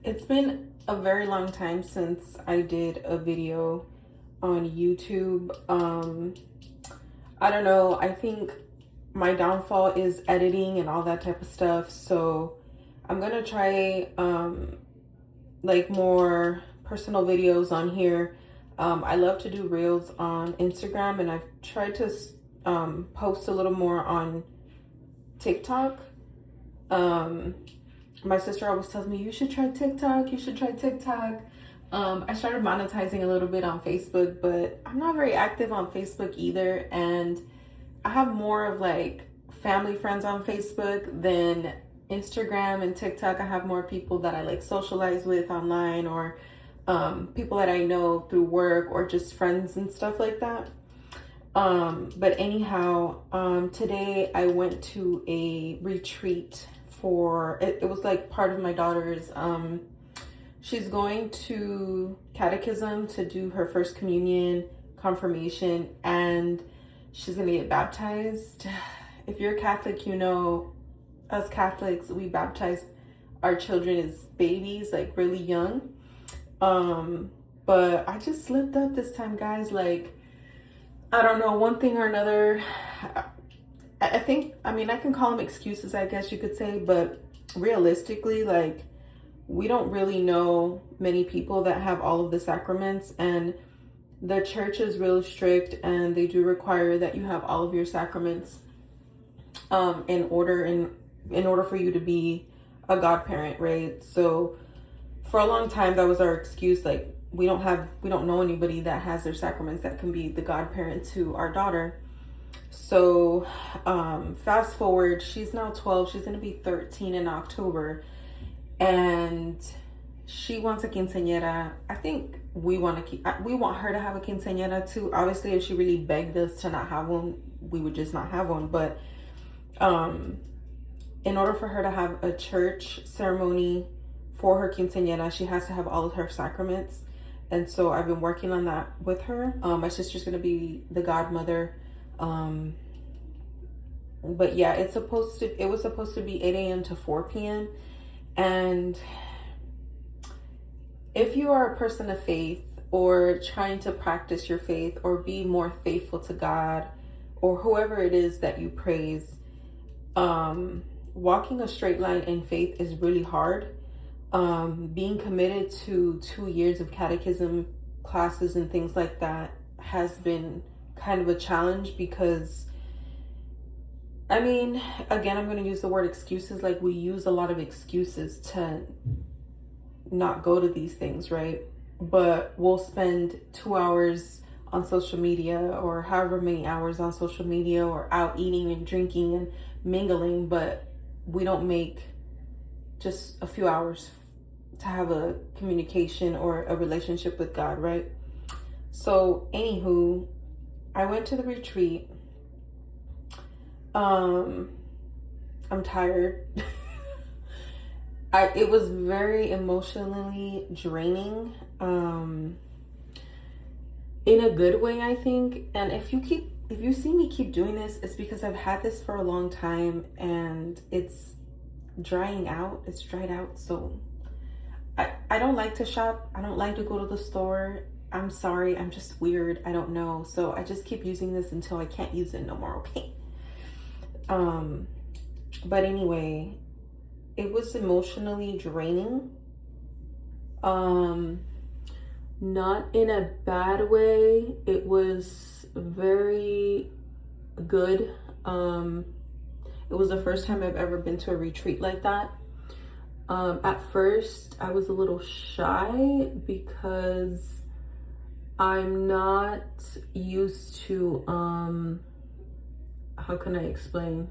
It's been a very long time since I did a video on YouTube. I don't know. I think my downfall is editing and all that type of stuff. So I'm gonna try like more personal videos on here. I love to do reels on Instagram, and I've tried to post a little more on TikTok. Um, my sister always tells me, you should try TikTok, you should try TikTok. I started monetizing a little bit on Facebook, but I'm not very active on Facebook either. And I have more of like family friends on Facebook than Instagram and TikTok. I have more people that I like socialize with online, or people that I know through work, or just friends and stuff like that. But anyhow, today I went to a retreat for it was like part of my daughter's she's going to catechism to do her first communion, confirmation, and she's gonna get baptized. If you're Catholic, you know, us Catholics, we baptize our children as babies, like really young. But I just slipped up this time, guys. Like, I don't know, one thing or another. I think, I mean, I can call them excuses, I guess you could say, but realistically, like, we don't really know many people that have all of the sacraments, and the church is really strict, and they do require that you have all of your sacraments in order for you to be a godparent, right? So for a long time that was our excuse, like we don't know anybody that has their sacraments that can be the godparent to our daughter. So fast forward, she's now 12, she's gonna be 13 in October, and she wants a quinceañera. I think we want her to have a quinceañera too. Obviously, if she really begged us to not have one, we would just not have one. But in order for her to have a church ceremony for her quinceañera, she has to have all of her sacraments. And so I've been working on that with her. My sister's gonna be the godmother. But yeah, it was supposed to be 8 a.m. to 4 p.m. And if you are a person of faith, or trying to practice your faith, or be more faithful to God, or whoever it is that you praise, walking a straight line in faith is really hard. Being committed to 2 years of catechism classes and things like that has been kind of a challenge, because I mean, again, I'm going to use the word excuses. Like, we use a lot of excuses to not go to these things, right? But we'll spend 2 hours on social media, or however many hours on social media, or out eating and drinking and mingling, but we don't make just a few hours to have a communication or a relationship with God, right? So anywho, I went to the retreat. I'm tired. It was very emotionally draining, in a good way, I think. And if you see me keep doing this, it's because I've had this for a long time, and it's drying out. It's dried out. So I don't like to shop. I don't like to go to the store. I'm sorry. I'm just weird. I don't know. So I just keep using this until I can't use it no more. Okay. But anyway, it was emotionally draining. Not in a bad way. It was very good. It was the first time I've ever been to a retreat like that. At first, I was a little shy because I'm not used to, how can I explain?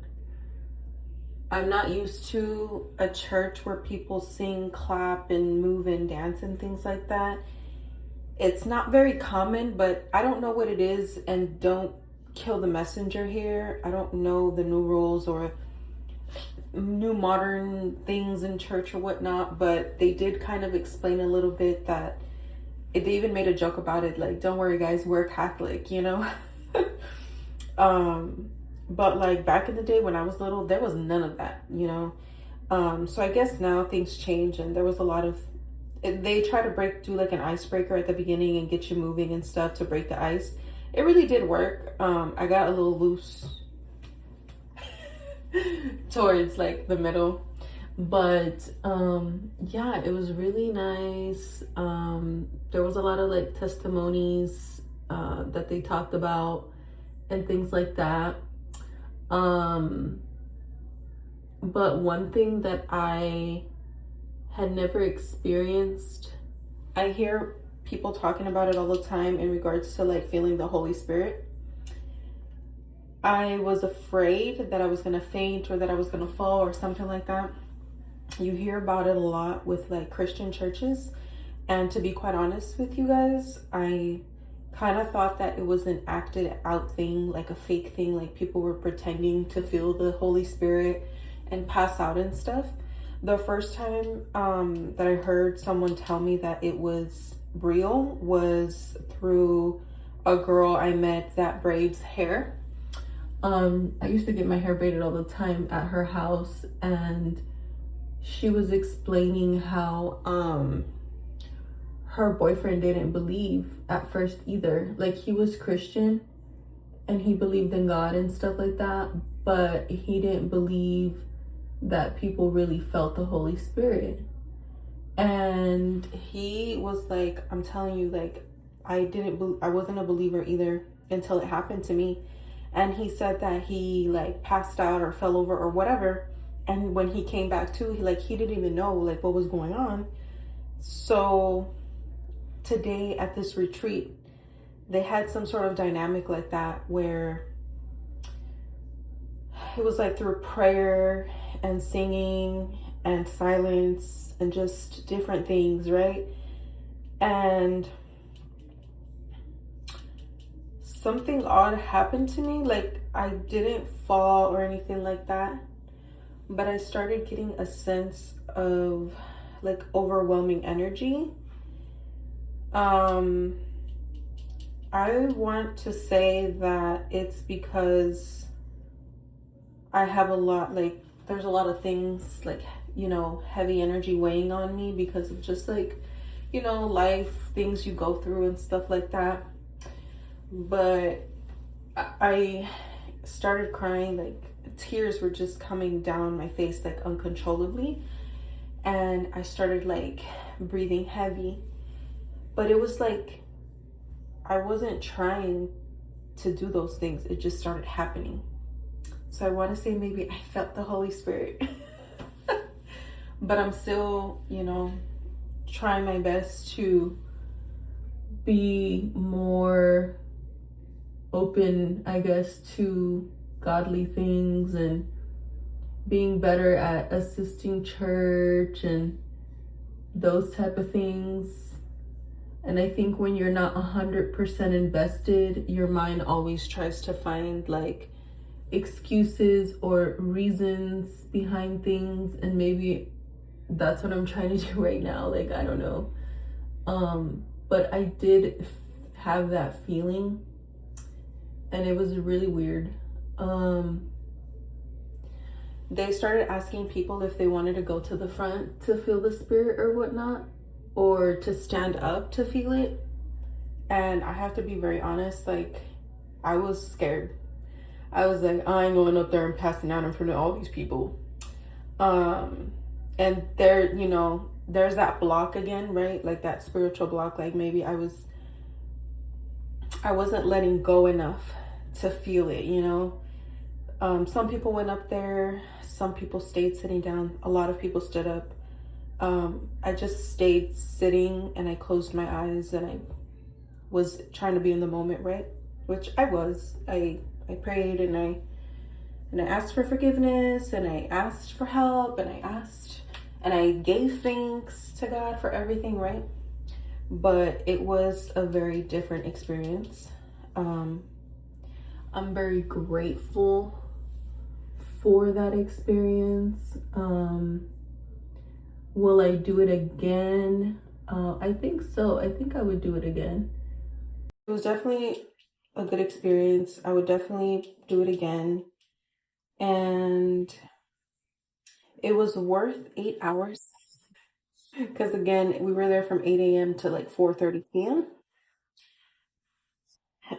I'm not used to a church where people sing, clap, and move and dance and things like that. It's not very common, but I don't know what it is, and don't kill the messenger here. I don't know the new rules or new modern things in church or whatnot, but they did kind of explain a little bit that they even made a joke about it, like, don't worry guys, we're Catholic, you know. But like back in the day when I was little, there was none of that, you know. So I guess now things change, and there was a lot of they try to do like an icebreaker at the beginning and get you moving and stuff to break the ice. It really did work. I got a little loose towards like the middle, but yeah, it was really nice. There was a lot of like testimonies that they talked about and things like that. But one thing that I had never experienced, I hear people talking about it all the time in regards to like feeling the Holy Spirit. I was afraid that I was gonna faint or that I was gonna fall or something like that. You hear about it a lot with like Christian churches, and to be quite honest with you guys, I kind of thought that it was an acted out thing, like a fake thing, like people were pretending to feel the Holy Spirit and pass out and stuff. The first time that I heard someone tell me that it was real was through a girl I met that braids hair. I used to get my hair braided all the time at her house, and she was explaining how her boyfriend didn't believe at first either. Like, he was Christian and he believed in God and stuff like that, but he didn't believe that people really felt the Holy Spirit. And he was like, I'm telling you, like, I wasn't a believer either until it happened to me. And he said that he like passed out or fell over or whatever, and when he came back to, he didn't even know like what was going on. So today at this retreat, they had some sort of dynamic like that where it was like through prayer and singing and silence and just different things, right? And something odd happened to me. Like, I didn't fall or anything like that, but I started getting a sense of like overwhelming energy. I want to say that it's because I have a lot, like, there's a lot of things like, heavy energy weighing on me because of just like, life, things you go through and stuff like that. But I started crying, like tears were just coming down my face like uncontrollably, and I started like breathing heavy. But it was like I wasn't trying to do those things, it just started happening. So I want to say maybe I felt the Holy Spirit. But I'm still, trying my best to be more open, I guess, to godly things and being better at assisting church and those type of things. And I think when you're not 100% invested, your mind always tries to find like excuses or reasons behind things, and maybe that's what I'm trying to do right now. Like, I don't know. But I did have that feeling, and it was really weird. They started asking people if they wanted to go to the front to feel the spirit or whatnot, or to stand up to feel it. And I have to be very honest, like, I was scared. I was like, I ain't going up there and passing out in front of all these people. And there, there's that block again, right? Like that spiritual block. Like maybe I wasn't letting go enough to feel it, Some people went up there, some people stayed sitting down, a lot of people stood up. I just stayed sitting and I closed my eyes and I was trying to be in the moment, right? Which I was. I prayed and I asked for forgiveness and I asked for help and I gave thanks to God for everything, right? But it was a very different experience. I'm very grateful for that experience. Will I do it again? I think so. I think I would do it again. It was definitely a good experience. I would definitely do it again. And it was worth 8 hours. Because again, we were there from 8 a.m. to like 4:30 p.m.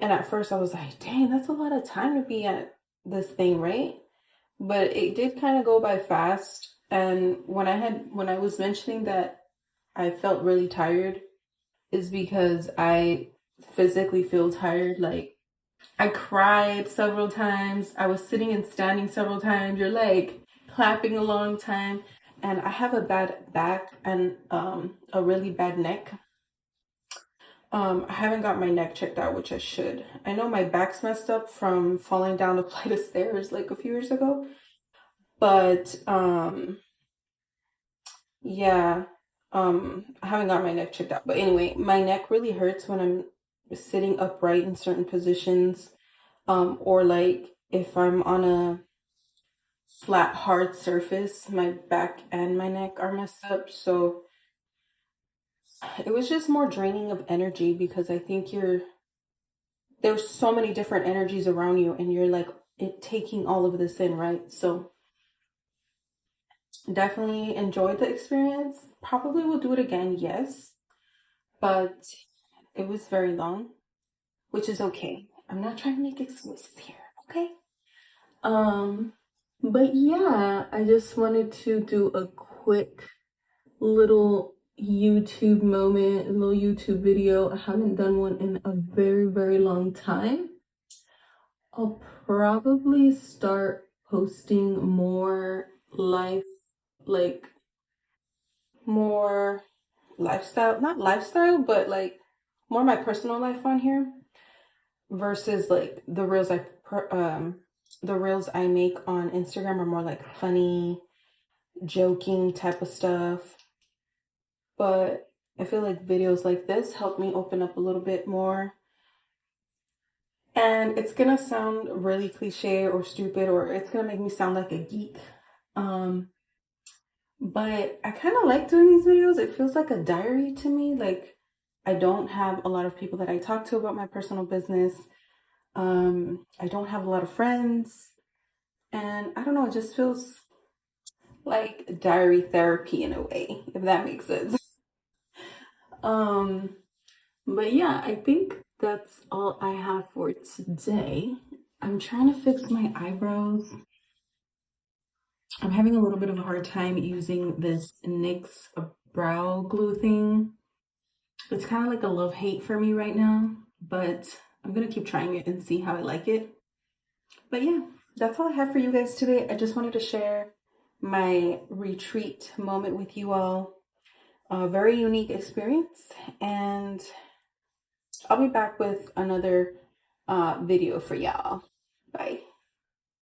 And at first I was like, dang, that's a lot of time to be at this thing, right? But it did kind of go by fast. And when I was mentioning that I felt really tired, is because I physically feel tired. Like I cried several times. I was sitting and standing several times. You're like clapping a long time. And I have a bad back and a really bad neck. I haven't got my neck checked out, which I should. I know my back's messed up from falling down a flight of stairs like a few years ago. But yeah, I haven't got my neck checked out. But anyway, my neck really hurts when I'm sitting upright in certain positions. Or like if I'm on a flat, hard surface, my back and my neck are messed up. So it was just more draining of energy because I think there's so many different energies around you and you're like taking all of this in, right? So definitely enjoyed the experience. Probably will do it again, yes, but it was very long, which is okay. I'm not trying to make excuses here, okay? Um, but yeah, I just wanted to do a quick little YouTube moment, a little YouTube video. I haven't done one in a very, very long time. I'll probably start posting more life, like more lifestyle, not lifestyle, but like more my personal life on here versus like the reels I make on Instagram are more like funny, joking type of stuff. But I feel like videos like this help me open up a little bit more. And it's gonna sound really cliche or stupid, or it's gonna make me sound like a geek. Um, but I kind of like doing these videos. It feels like a diary to me. Like I don't have a lot of people that I talk to about my personal business. I don't have a lot of friends. And I don't know, it just feels like diary therapy in a way, if that makes sense. Um, but yeah, I think that's all I have for today. I'm trying to fix my eyebrows. I'm having a little bit of a hard time using this NYX brow glue thing. It's kind of like a love-hate for me right now, but I'm gonna keep trying it and see how I like it. But yeah, that's all I have for you guys today. I just wanted to share my retreat moment with you all. A very unique experience, and I'll be back with another video for y'all.